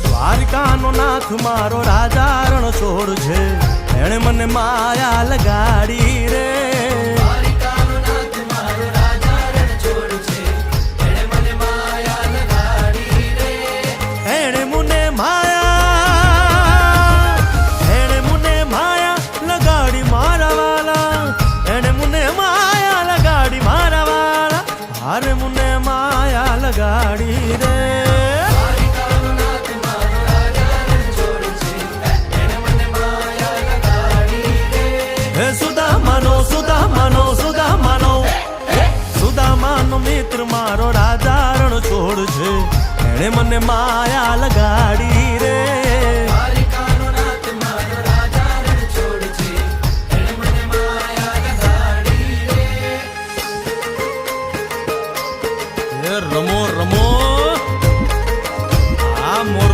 દ્વારિકાનો નાથ મારો રાજા રણ છોડ છે, એણે મને માયા લગાડી રે. દ્વારિકાનો નાથ મારો રાજા રણ છોડ છે, એણે મને માયા લગાડી રે. એણે મને માયા લગાડી મારા વાલા, એણે મને માયા લગાડી મારા વાલા, હારે મને માયા લગાડી રે. સુદામાનો મિત્ર મારો રાજા રણ છોડ છે, એણે મને માયા લગાડી રે. દ્વારિકાનો નાથ મારો રાજા રણ છોડ છે, એણે મને માયા લગાડી રે. રમો રમો આ મોર